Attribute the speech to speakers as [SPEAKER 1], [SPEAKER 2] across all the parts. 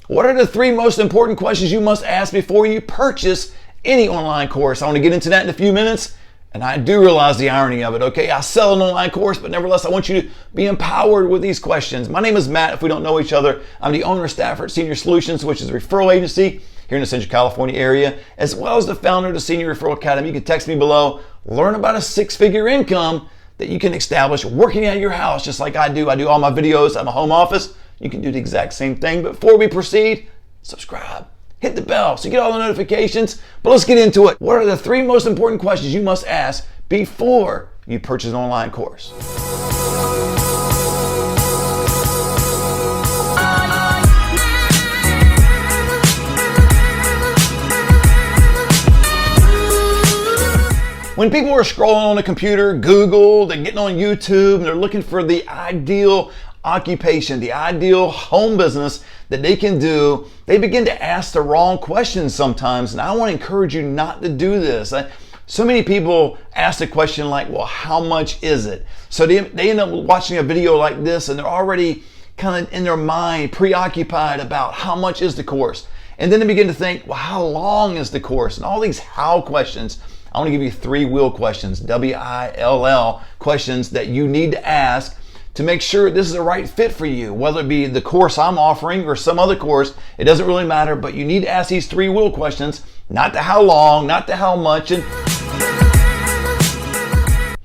[SPEAKER 1] What are the 3 most important questions you must ask before you purchase any online course? I want to get into that in a few minutes. And I do realize the irony of it, okay? I sell an online course, but nevertheless, I want you to be empowered with these questions. My name is Matt. If we don't know each other, I'm the owner of Stafford Senior Solutions, which is a referral agency here in the Central California area, as well as the founder of the Senior Referral Academy. You can text me below, learn about a 6-figure income that you can establish working at your house, just like I do. I do all my videos at my home office. You can do the exact same thing. But before we proceed, subscribe. Hit the bell so you get all the notifications. But let's get into it. What are the 3 most important questions you must ask before you purchase an online course? When people are scrolling on a computer, Google, they're getting on YouTube, and they're looking for the ideal occupation, the ideal home business that they can do, they begin to ask the wrong questions sometimes. And I want to encourage you not to do this. So many people ask the question like, well, how much is it? So they end up watching a video like this and they're already kind of in their mind preoccupied about how much is the course. And then they begin to think, well, how long is the course? And all these how questions. I want to give you 3 will questions, W-I-L-L questions that you need to ask to make sure this is the right fit for you, whether it be the course I'm offering or some other course. It doesn't really matter, but you need to ask these 3 will questions, not the how long, not the how much. And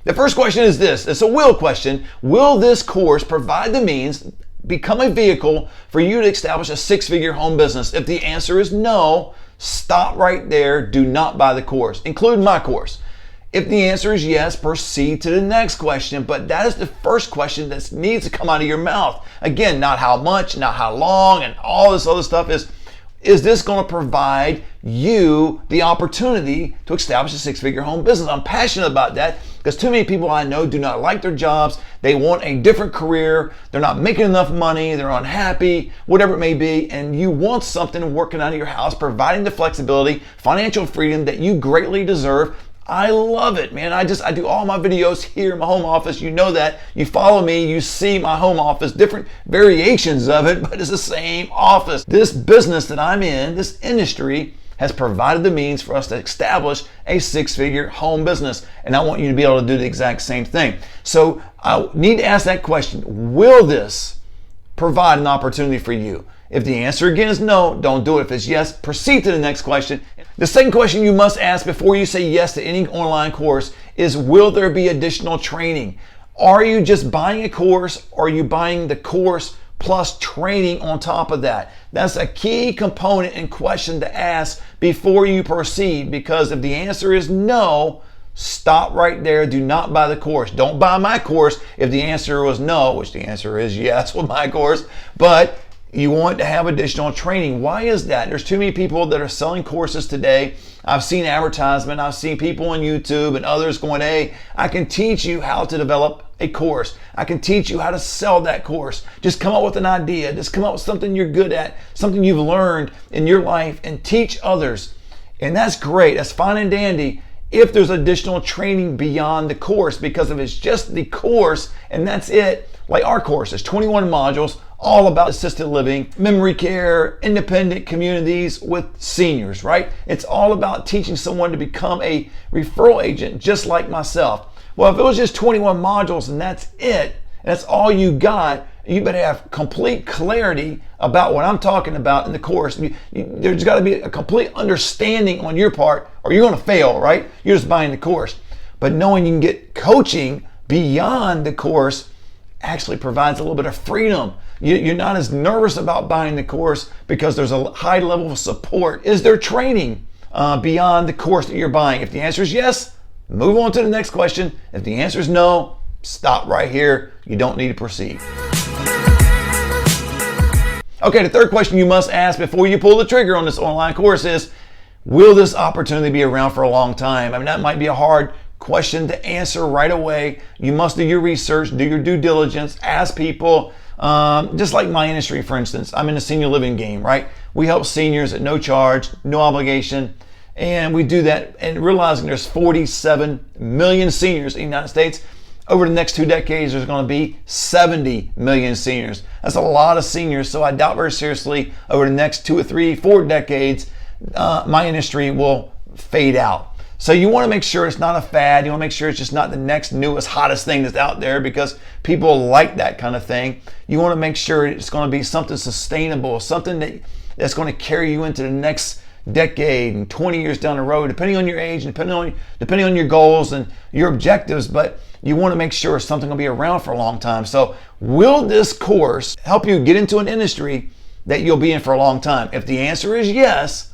[SPEAKER 1] the first question is this. It's a will question. Will this course provide the means, become a vehicle for you to establish a 6-figure home business? If the answer is no, stop right there. Do not buy the course, including my course. If the answer is yes, proceed to the next question. But that is the first question that needs to come out of your mouth. Again, not how much, not how long, and all this other stuff is this going to provide you the opportunity to establish a 6-figure home business? I'm passionate about that because too many people I know do not like their jobs. They want a different career. They're not making enough money. They're unhappy, whatever it may be. And you want something working out of your house, providing the flexibility, financial freedom that you greatly deserve. I love it, man. I do all my videos here in my home office. You know that. You follow me, you see my home office, different variations of it, but it's the same office. This business that I'm in, this industry, has provided the means for us to establish a 6-figure home business. And I want you to be able to do the exact same thing. So I need to ask that question. Will this provide an opportunity for you? If the answer again is no, don't do it. If it's yes, proceed to the next question. The second question you must ask before you say yes to any online course is, will there be additional training? Are you just buying a course, or are you buying the course plus training on top of that? That's a key component and question to ask before you proceed, because if the answer is no, stop right there. Do not buy the course. Don't buy my course if the answer was no, which the answer is yes with my course, but you want to have additional training. Why is that? There's too many people that are selling courses today. I've seen advertisement. I've seen people on YouTube and others going, hey, I can teach you how to develop a course. I can teach you how to sell that course. Just come up with an idea. Just come up with something you're good at, something you've learned in your life, and teach others. And that's great. That's fine and dandy if there's additional training beyond the course, because if it's just the course and that's it, like our course is 21 modules, all about assisted living, memory care, independent communities with seniors, right? It's all about teaching someone to become a referral agent just like myself. Well, if it was just 21 modules and that's it, and that's all you got, you better have complete clarity about what I'm talking about in the course. There's got to be a complete understanding on your part, or you're going to fail, right? You're just buying the course. But knowing you can get coaching beyond the course actually provides a little bit of freedom. You're not as nervous about buying the course because there's a high level of support. Is there training beyond the course that you're buying? If the answer is yes, move on to the next question. If the answer is no, stop right here. You don't need to proceed. Okay, the third question you must ask before you pull the trigger on this online course is, will this opportunity be around for a long time? I mean, that might be a hard question to answer right away. You must do your research, do your due diligence, ask people. Just like my industry, for instance, I'm in the senior living game, right? We help seniors at no charge, no obligation. And we do that and realizing there's 47 million seniors in the United States. over the next 2 decades, there's going to be 70 million seniors. That's a lot of seniors. So I doubt very seriously over the next 2 or 3, 4 decades, my industry will fade out. So you want to make sure it's not a fad. You want to make sure it's just not the next newest, hottest thing that's out there, because people like that kind of thing. You want to make sure it's going to be something sustainable, something that's going to carry you into the next decade and 20 years down the road, depending on your age and depending on your goals and your objectives. But you want to make sure it's something going to be around for a long time. So will this course help you get into an industry that you'll be in for a long time? If the answer is yes,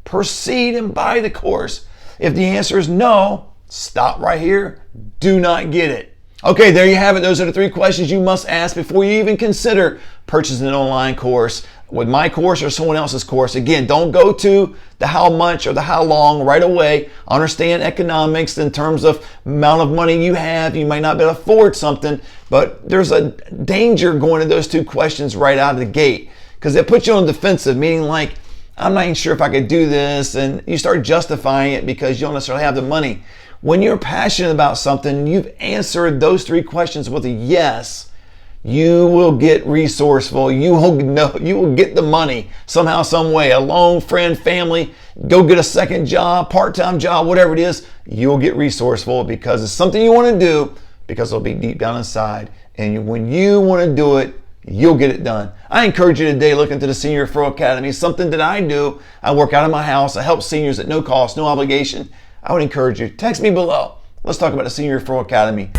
[SPEAKER 1] proceed and buy the course. If the answer is no, stop right here. Do not get it. Okay, there you have it. Those are the 3 questions you must ask before you even consider purchasing an online course with my course or someone else's course. Again, don't go to the how much or the how long right away. Understand economics in terms of amount of money you have. You might not be able to afford something, but there's a danger going to those 2 questions right out of the gate, because it puts you on the defensive, meaning like, I'm not even sure if I could do this, and you start justifying it because you don't necessarily have the money. When you're passionate about something, you've answered those 3 questions with a yes, you will get resourceful. You will get the money somehow, some way. A loan, friend, family, go get a second job, part-time job, whatever it is. You'll get resourceful because it's something you want to do, because it'll be deep down inside. And when you want to do it, you'll get it done. I encourage you today, look into the Senior Referral Academy. It's something that I do. I work out of my house. I help seniors at no cost, no obligation. I would encourage you, text me below. Let's talk about the Senior Referral Academy.